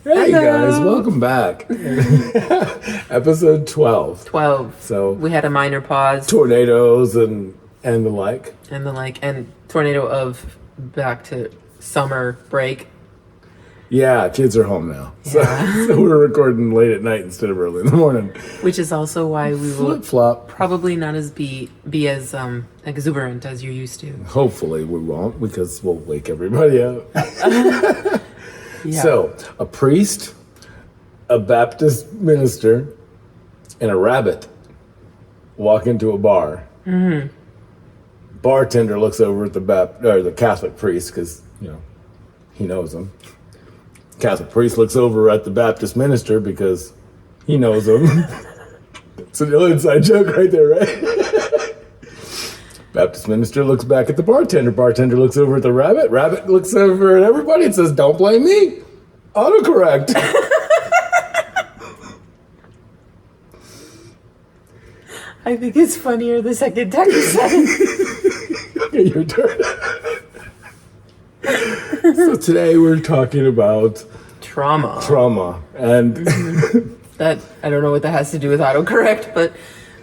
Hey Hello. guys, welcome back. Episode 12. 12. So We had a minor pause tornadoes and the like. and tornado of back to summer break. Yeah, kids are home now. Yeah. So we're recording late at night instead of early in the morning. Which is also why we will Flip flop. probably not as be as exuberant as you're used to. Hopefully we won't because we'll wake everybody up. Yeah. So a priest, a Baptist minister, and a rabbit walk into a bar. Mm-hmm. Bartender looks over at the Catholic priest because he knows him. Catholic priest looks over at the Baptist minister because he knows him. It's a little inside joke right there, right? Baptist minister looks back at the bartender. Bartender looks over at the rabbit. Rabbit looks over at everybody and says, "Don't blame me. Autocorrect." I think it's funnier the second time you said it. Okay, your turn. So today we're talking about Trauma. and That I don't know what that has to do with autocorrect, but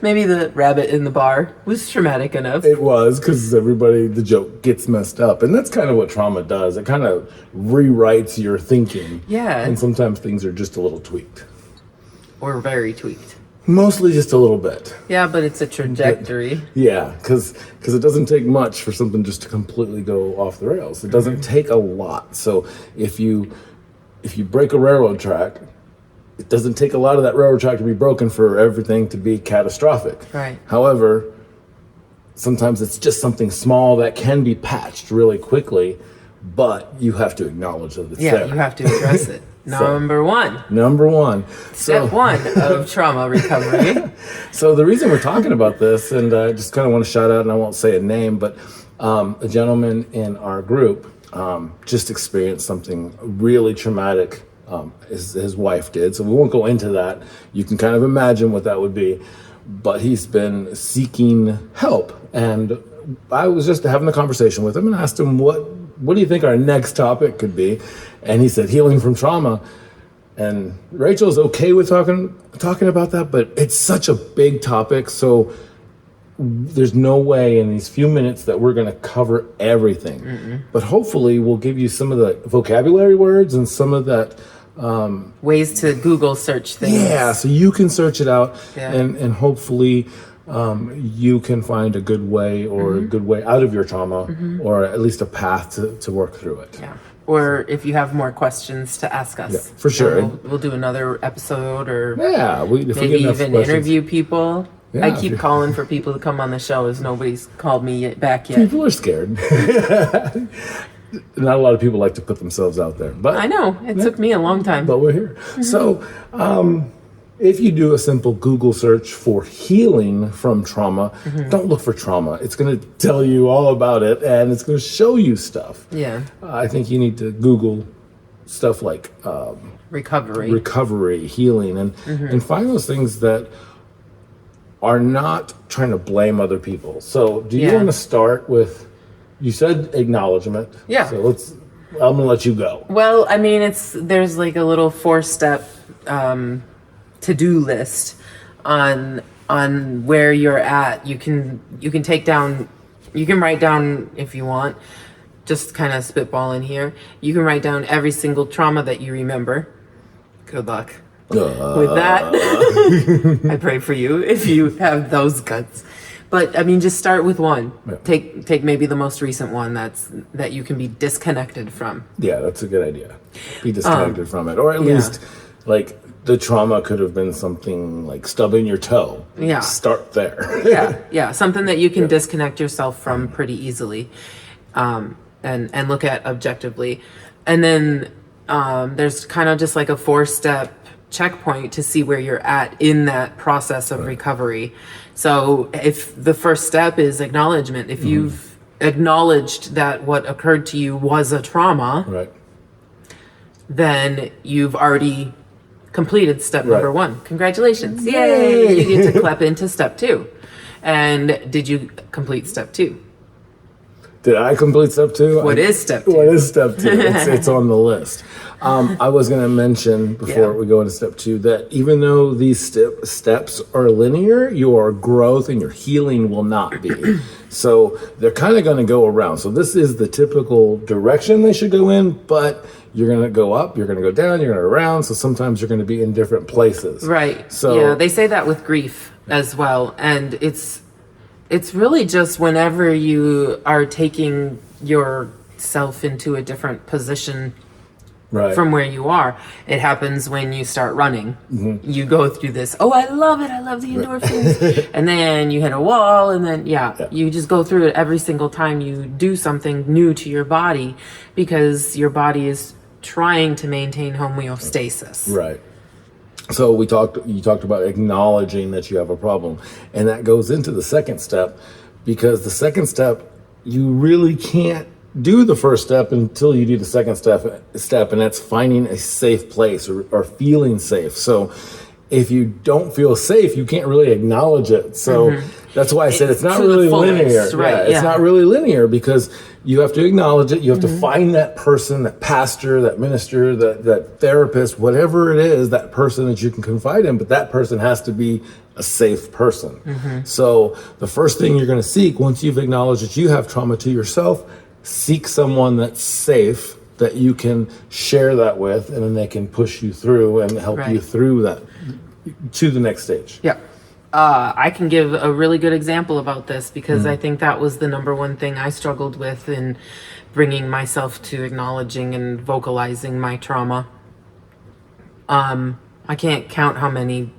maybe the rabbit in the bar was traumatic enough. it was because the joke gets messed up, and that's kind of what trauma does. It kind of rewrites your thinking. Yeah. And sometimes things are just a little tweaked. Or very tweaked. Mostly just a little bit. Yeah, but it's a trajectory. Yeah, because it doesn't take much for something just to completely go off the rails. It doesn't take a lot. So if you break a railroad track, it doesn't take a lot of that railroad track to be broken for everything to be catastrophic. Right. However, sometimes it's just something small that can be patched really quickly, but you have to acknowledge that it's there. You have to address it. Number one. So Step one of trauma recovery. So the reason we're talking about this, and I just kind of want to shout out, and I won't say a name, but a gentleman in our group just experienced something really traumatic. His wife did, so we won't go into that. You can kind of imagine what that would be, but he's been seeking help, and I was just having a conversation with him and asked him what do you think our next topic could be, and he said healing from trauma. And Rachel's okay with talking about that, but it's such a big topic, so there's no way in these few minutes that we're going to cover everything. Mm-mm. But hopefully we'll give you some of the vocabulary words and some of that ways to Google search things. Yeah, so you can search it out, Yeah. and hopefully you can find a good way or a good way out of your trauma, or at least a path to work through it. Yeah. Or if you have more questions to ask us. Yeah, for sure. We'll do another episode, or Yeah, if we maybe get enough even questions. interview people. Yeah, I if keep you- calling for people to come on the show as nobody's called me back yet. People are scared. Not a lot of people like to put themselves out there, but I know. It took me a long time. but we're here. So, if you do a simple Google search for healing from trauma, don't look for trauma. It's going to tell you all about it, and it's going to show you stuff. Yeah. I think you need to Google stuff like Recovery. healing, and find those things that are not trying to blame other people. So, do you Yeah. want to start with? You said acknowledgement. Yeah. So I'm gonna let you go. Well, I mean, there's like a little 4-step to-do list on where you're at. You can write down if you want, just kind of spitballing here. You can write down every single trauma that you remember. Good luck with that. I pray for you if you have those guts. But I mean, just start with one. Yeah. Take maybe the most recent one that you can be disconnected from. Yeah, that's a good idea. Be disconnected from it, or at least like the trauma could have been something like stubbing your toe. Yeah. Start there. Yeah, something that you can disconnect yourself from pretty easily, and look at objectively, and then there's kind of just like a 4-step checkpoint to see where you're at in that process of recovery. So if the first step is acknowledgement, if you've acknowledged that what occurred to you was a trauma, Right. then you've already completed step number Right. 1. Congratulations. Yay! You get to clap into step 2. And did you complete step 2? Did I complete step 2? What is step 2? What is step 2? It's on the list. I was going to mention before we go into step 2 that even though these steps are linear, your growth and your healing will not be. So they're kind of going to go around. So this is the typical direction they should go in, but you're going to go up, you're going to go down, you're going to go around. So sometimes you're going to be in different places. Right. So yeah, they say that with grief as well. And it's really just whenever you are taking yourself into a different position from where you are. It happens when you start running. You go through this, I love it, I love the endorphins. And then you hit a wall, and then, you just go through it every single time you do something new to your body, because your body is trying to maintain homeostasis. Right. So you talked about acknowledging that you have a problem, and that goes into the second step, because the second step, you really can't do the first step until you do the second step, and that's finding a safe place or feeling safe. So if you don't feel safe, you can't really acknowledge it. So that's why I said it's not really linear. Right, It's not really linear, because you have to acknowledge it. You have to find that person, that pastor, that minister, that therapist, whatever it is, that person that you can confide in, but that person has to be a safe person. So the first thing you're going to seek, once you've acknowledged that you have trauma to yourself, seek someone that's safe that you can share that with, and then they can push you through and help you through that to the next stage. Yeah. I can give a really good example about this, because I think that was the number one thing I struggled with in bringing myself to acknowledging and vocalizing my trauma. I can't count how many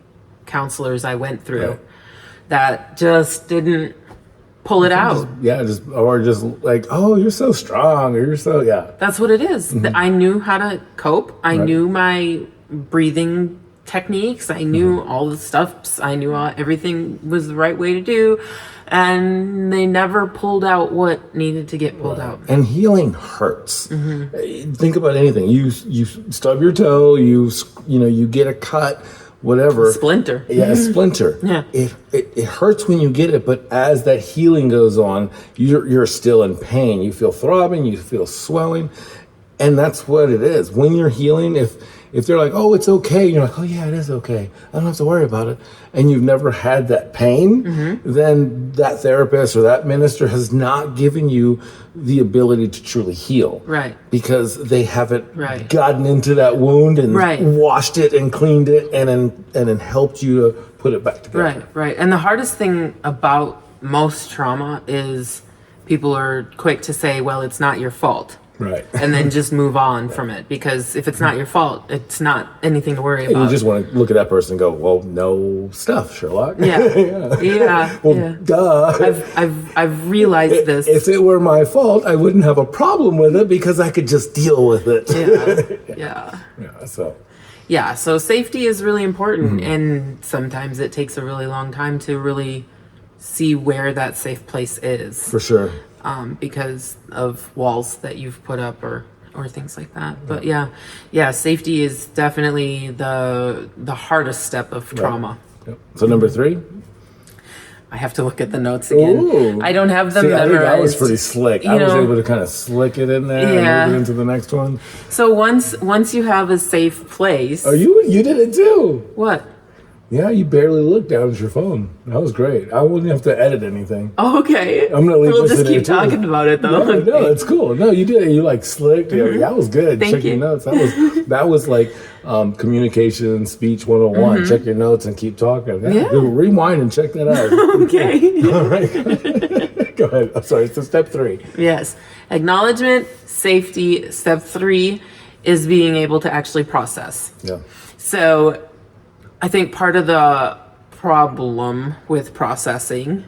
counselors I went through that just didn't pull it out. Just like, oh, you're so strong, or you're so, That's what it is. I knew how to cope. I knew my breathing techniques. I knew all the stuff. I knew everything was the right way to do. And they never pulled out what needed to get pulled out. And healing hurts. Think about anything. You stub your toe, you get a cut, whatever. Splinter. Yeah, a splinter. It hurts when you get it, but as that healing goes on, you're still in pain. You feel throbbing, you feel swelling, and that's what it is. When you're healing, if they're like, oh, it's okay, you're like, oh yeah, it is okay, I don't have to worry about it, and you've never had that pain, then that therapist or that minister has not given you the ability to truly heal. Right. Because they haven't gotten into that wound and washed it and cleaned it and then helped you to put it back together. Right. And the hardest thing about most trauma is people are quick to say, well, it's not your fault. Right. And then just move on from it, because if it's not your fault, it's not anything to worry And about. you just want to look at that person and go, well, no stuff, Sherlock. Yeah. Well, duh. I've realized this. If it were my fault, I wouldn't have a problem with it, because I could just deal with it. So safety is really important, and sometimes it takes a really long time to really see where that safe place is. For sure. Because of walls that you've put up or things like that. But safety is definitely the hardest step of trauma. Yep. So number 3? I have to look at the notes again. Ooh. I don't have them memorized. I think that was pretty slick. I was able to kind of slick it in there and move it into the next one. So once you have a safe place. Oh, you did it too. What? Yeah, you barely looked down at your phone. That was great. I wouldn't have to edit anything. Oh, okay. I'm gonna leave. We'll just keep talking about it though. No, that's cool. No, you did it. You like slicked. Yeah, that was good. Thank Check you. your notes. That was like communication speech 101. Check your notes and keep talking. Yeah. Rewind and check that out. Okay. All right. Go ahead. I'm sorry. So step 3. Yes. Acknowledgement, safety. Step 3 is being able to actually process. Yeah. So I think part of the problem with processing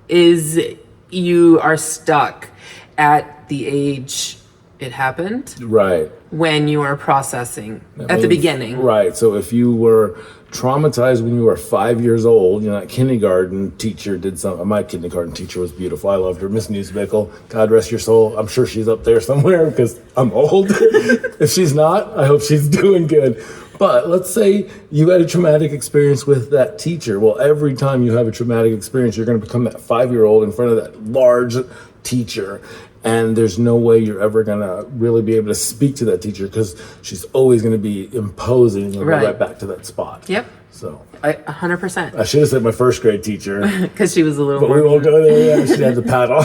is you are stuck at the age it happened. Right. When you are processing at the beginning. Right. So if you were traumatized when you were 5 years old, that kindergarten teacher did something. My kindergarten teacher was beautiful. I loved her. Miss Newsbickle. God rest your soul. I'm sure she's up there somewhere because I'm old. If she's not, I hope she's doing good. But let's say you had a traumatic experience with that teacher. Well, every time you have a traumatic experience, you're going to become that 5-year-old in front of that large teacher. And there's no way you're ever going to really be able to speak to that teacher because she's always going to be imposing and you'll go right back to that spot. Yep. So 100%. I should have said my first grade teacher. Because she was a little but more... we won't go there. Yeah, she had the pad on.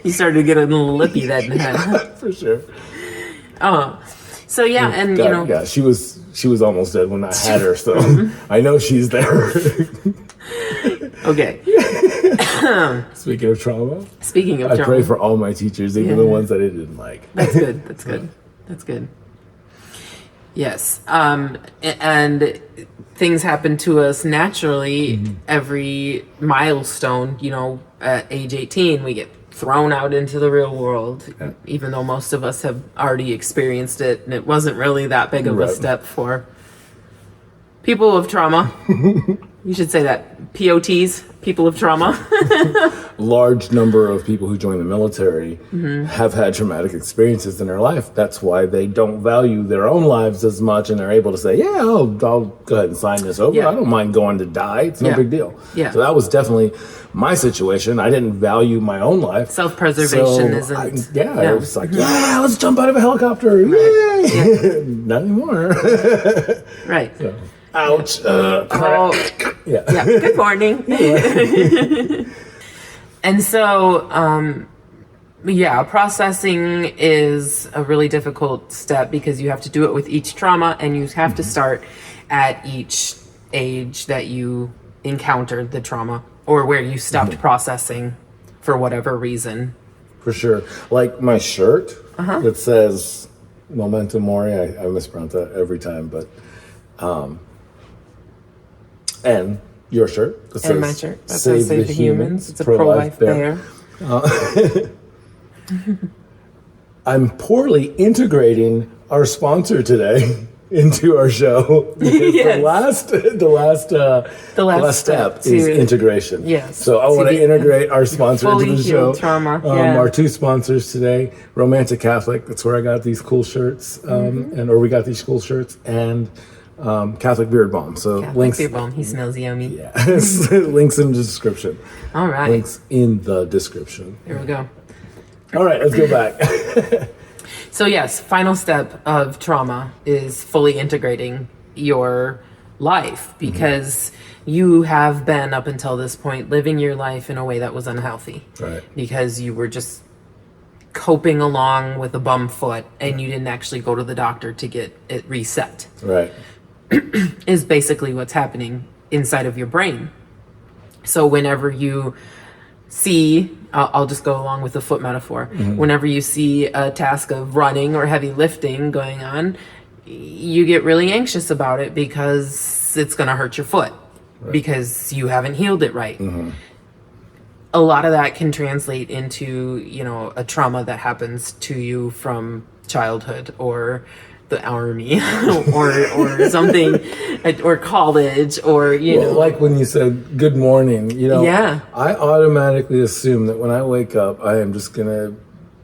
You started to get a little lippy then. For sure. Oh. So yeah, and God, you know... Yeah, she was almost dead when I had her, so I know she's there. Okay. Speaking of trauma, I pray for all my teachers, even the ones that I didn't like. That's good. That's good. That's good. Yes. And things happen to us naturally. Every milestone, you know, at age 18, we get thrown out into the real world, even though most of us have already experienced it, and it wasn't really that big of a step for people of trauma. You should say that. POTs, people of trauma. Large number of people who join the military have had traumatic experiences in their life. That's why they don't value their own lives as much, and they're able to say, yeah, I'll go ahead and sign this over. I don't mind going to die. It's no big deal. So that was definitely my situation. I didn't value my own life. Self-preservation isn't... I was like, let's jump out of a helicopter. Yay! Not anymore. Right. So, ouch. Good morning. And so, processing is a really difficult step because you have to do it with each trauma, and you have to start at each age that you encountered the trauma or where you stopped processing for whatever reason. For sure. Like my shirt that says Memento Mori. I mispronounce that every time, but and your shirt that and my shirt that says Save the Humans. It's a pro-life bear. I'm poorly integrating our sponsor today into our show because the last step is integration. Yes. So I want to integrate our sponsor into the show. Trauma. Our two sponsors today, Romantic Catholic. That's where I got these cool shirts, or we got these cool shirts, and Catholic Beard Balm. So links. Beard Balm. He smells yummy. Yeah. Links in the description. All right. Links in the description. There we go. All right, let's go back. So yes, final step of trauma is fully integrating your life because you have been up until this point living your life in a way that was unhealthy. Right. Because you were just coping along with a bum foot and you didn't actually go to the doctor to get it reset. Right. Is basically what's happening inside of your brain. So whenever you see, I'll just go along with the foot metaphor. Whenever you see a task of running or heavy lifting going on, you get really anxious about it because it's going to hurt your foot because you haven't healed it right. A lot of that can translate into, you know, a trauma that happens to you from childhood or the army or something, or college, or you know, like when you said good morning, you know, I automatically assume that when I wake up I am just gonna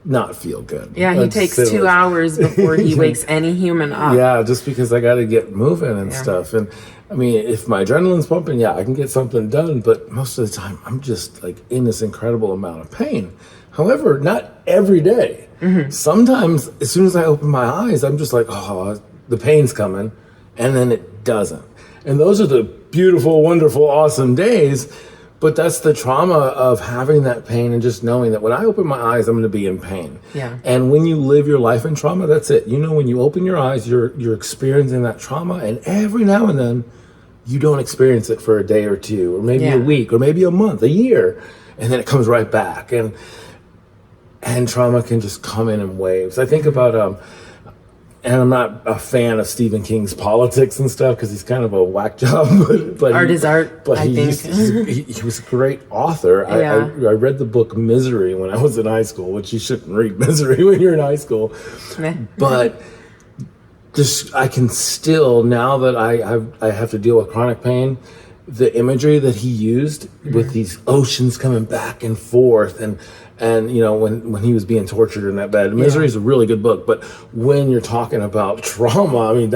not feel good. He takes 2 hours before he wakes any human up. Just because I got to get moving and stuff. And I mean, if my adrenaline's pumping, I can get something done, but most of the time I'm just like in this incredible amount of pain. However, not every day. Sometimes as soon as I open my eyes, I'm just like, oh, the pain's coming, and then it doesn't. And those are the beautiful, wonderful, awesome days, but that's the trauma of having that pain and just knowing that when I open my eyes, I'm going to be in pain. And when you live your life in trauma, that's it. You know, when you open your eyes, you're experiencing that trauma, and every now and then, you don't experience it for a day or two, or maybe a week, or maybe a month, a year, and then it comes right back. And trauma can just come in waves. I think about, and I'm not a fan of Stephen King's politics and stuff because he's kind of a whack job. But art is art, but I think. He was a great author. I read the book Misery when I was in high school, which you shouldn't read Misery when you're in high school. But just I can still, now that I have to deal with chronic pain, the imagery that he used with these oceans coming back and forth, and when he was being tortured in that bed. Misery is a really good book, but when you're talking about trauma, I mean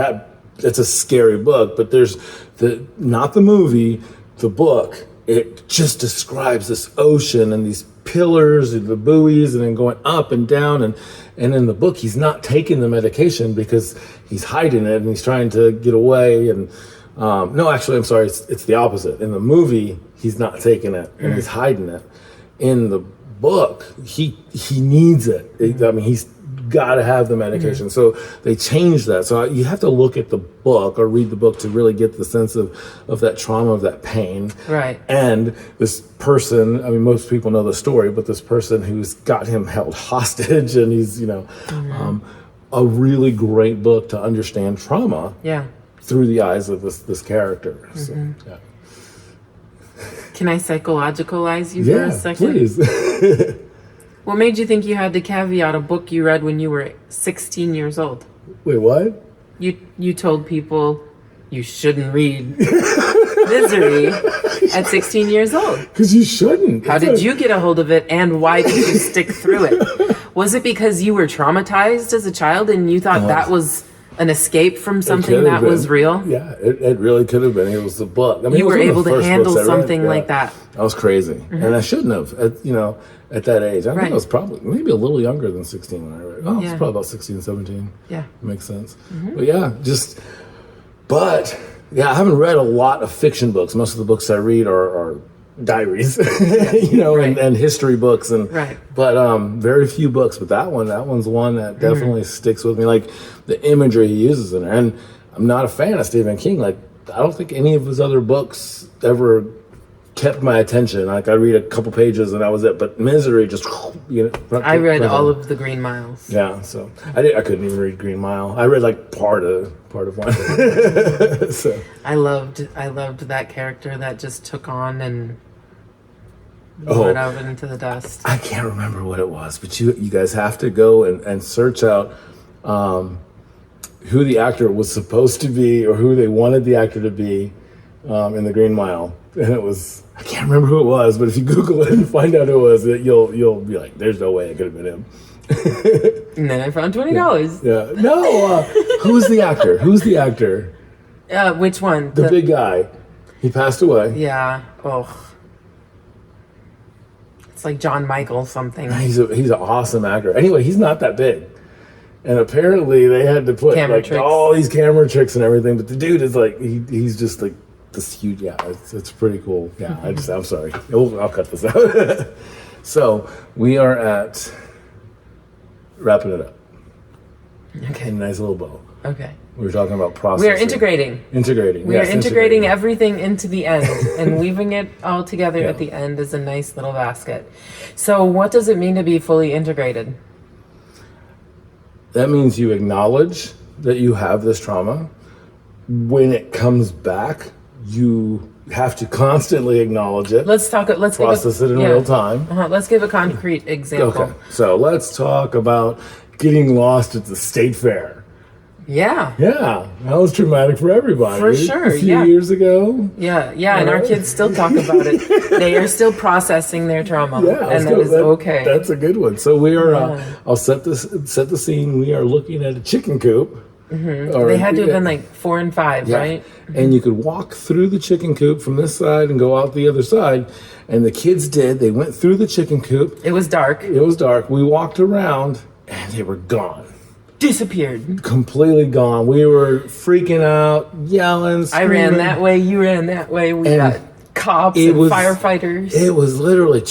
it's a scary book. But there's not the movie, the book. It just describes this ocean and these pillars and the buoys and then going up and down, and in the book he's not taking the medication because he's hiding it and he's trying to get away. And no, actually, I'm sorry, it's the opposite. In the movie he's not taking it and he's hiding it. In the book he needs it. I mean, he's got to have the medication. So they changed that. So you have to look at the book or read the book to really get the sense of that trauma, of that pain. Right. And this person, I mean, most people know the story, but this person who's got him held hostage, and he's, a really great book to understand trauma. Yeah. Through the eyes of this character. So, yeah. Can I psychologicalize you for a second? Please. What made you think you had to caveat a book you read when you were 16 years old? Wait, what? You told people you shouldn't read Misery at 16 years old. Because you shouldn't. How did you get a hold of it, and why did you stick through it? Was it because you were traumatized as a child and you thought that was an escape from something that was real? Yeah, it really could have been. It was the book. I mean, you were able to handle something like that. I was crazy. And I shouldn't have, at that age. I think I was probably maybe a little younger than 16 when I read it. I was probably about 16, 17. Yeah. Makes sense. But I haven't read a lot of fiction books. Most of the books I read are diaries, and history books, but very few books. But that one's one that definitely sticks with me. Like the imagery he uses in it. And I'm not a fan of Stephen King. Like, I don't think any of his other books ever kept my attention. Like, I read a couple pages and that was it. But Misery just, I read all of the Green Miles. Yeah, so I couldn't even read Green Mile. I read like part of one. So I loved that character that just took on and went out into the dust. I can't remember what it was, but you guys have to go and search out who the actor was supposed to be or who they wanted the actor to be in the Green Mile. And it was, I can't remember who it was, but if you Google it and find out who it was, you'll be like, there's no way it could have been him. And then I found $20. Yeah. No, who's the actor? Which one? The big guy. He passed away. Yeah. Oh. It's like John Michael something. He's an awesome actor. Anyway, he's not that big. And apparently they had to put all these camera tricks and everything, but the dude is like, he's just like this huge, it's pretty cool. Yeah, I'm sorry. I'll cut this out. So we are at wrapping it up. Okay. In a nice little bow. Okay. We were talking about processing. We are integrating. We are integrating everything into the end and weaving it all together at the end as a nice little basket. So what does it mean to be fully integrated? That means you acknowledge that you have this trauma. When it comes back, you have to constantly acknowledge it. Let's process it in real time. Let's give a concrete example. Okay, so let's talk about getting lost at the state fair. Yeah, that was traumatic for everybody. For sure, a few years ago. Yeah, and our kids still talk about it. They are still processing their trauma, and that is okay. That's a good one. So we are. I'll set the scene. We are looking at a chicken coop. Mm-hmm. They had to have been like 4 and 5, right? And you could walk through the chicken coop from this side and go out the other side. And the kids did. They went through the chicken coop. It was dark. We walked around, and they were gone. Disappeared. Completely gone. We were freaking out, yelling, screaming. I ran that way, you ran that way. We got cops and firefighters. It was literally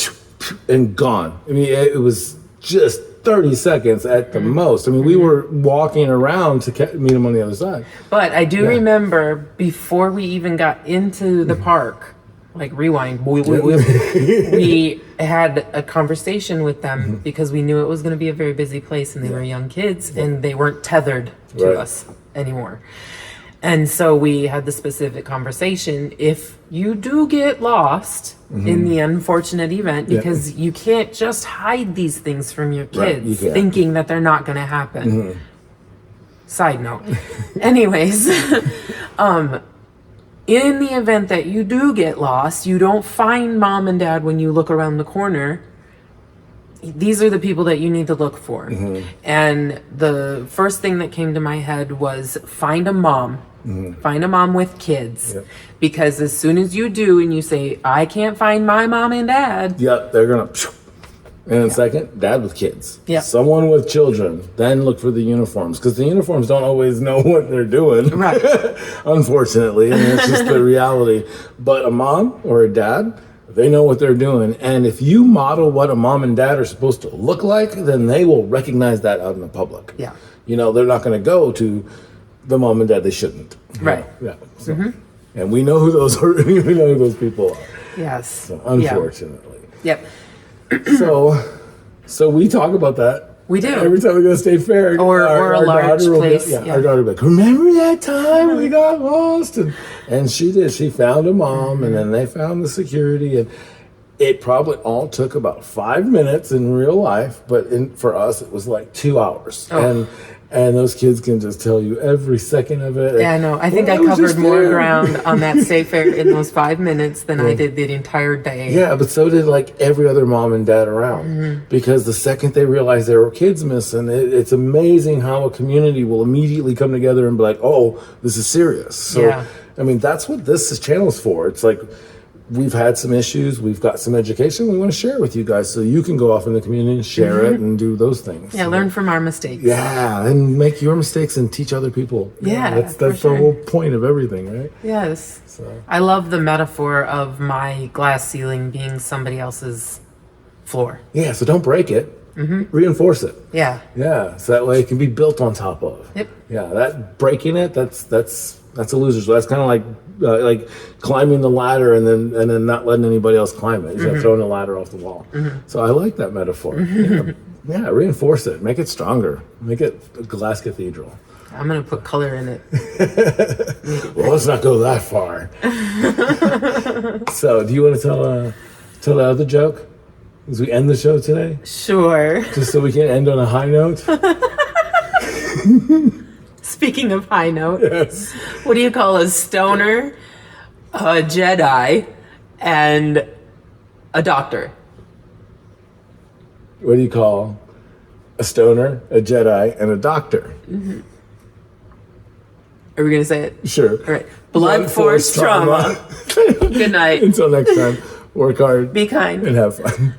and gone. I mean, it was just 30 seconds at the most. I mean, we were walking around to meet them on the other side. But I do remember before we even got into the park, like rewind, we had a conversation with them because we knew it was going to be a very busy place and they were young kids and they weren't tethered to us anymore. And so we had the specific conversation. If you do get lost in the unfortunate event, because you can't just hide these things from your kids thinking that they're not going to happen. Side note. Anyways, in the event that you do get lost, you don't find mom and dad when you look around the corner, these are the people that you need to look for. And the first thing that came to my head was find a mom. Find a mom with kids. Because as soon as you do and you say, I can't find my mom and dad. They're going to... And second, dad with kids. Someone with children. Then look for the uniforms. Because the uniforms don't always know what they're doing. Right. Unfortunately. And it's just the reality. But a mom or a dad, they know what they're doing. And if you model what a mom and dad are supposed to look like, then they will recognize that out in the public. You know, they're not going to go to the mom and dad they shouldn't. Right. So, and we know who those are. We know who those people are. Yes. So, unfortunately. So we talk about that. We do. Every time we go to State Fair. Or a large place. Our daughter will be like, remember that time we got lost? And she did. She found a mom, and then they found the security. And it probably all took about 5 minutes in real life, but for us, it was like 2 hours. And those kids can just tell you every second of it. Yeah, no, I think I covered more ground on that State Fair in those 5 minutes than I did the entire day. Yeah, but so did like every other mom and dad around. Because the second they realize there were kids missing, it's amazing how a community will immediately come together and be like, oh, this is serious. So, I mean, that's what this channel is for. It's like, we've had some issues, we've got some education, we want to share with you guys so you can go off in the community and share it and do those things. Learn from our mistakes. And make your mistakes and teach other people. That's the whole point of everything, right? Yes. I love the metaphor of my glass ceiling being somebody else's floor. So don't break it. Reinforce it. So that way it can be built on top of. That breaking it, that's a loser. So that's kind of like climbing the ladder and then not letting anybody else climb it. You're throwing the ladder off the wall. So I like that metaphor. Reinforce it. Make it stronger. Make it a glass cathedral. I'm going to put color in it. Well, let's not go that far. So do you want to tell the other joke as we end the show today? Sure. Just so we can end on a high note? Speaking of high note, what do you call a stoner, a Jedi, and a doctor? What do you call a stoner, a Jedi, and a doctor? Are we going to say it? Sure. All right. Blunt force trauma. Good night. Until next time, work hard. Be kind. And have fun.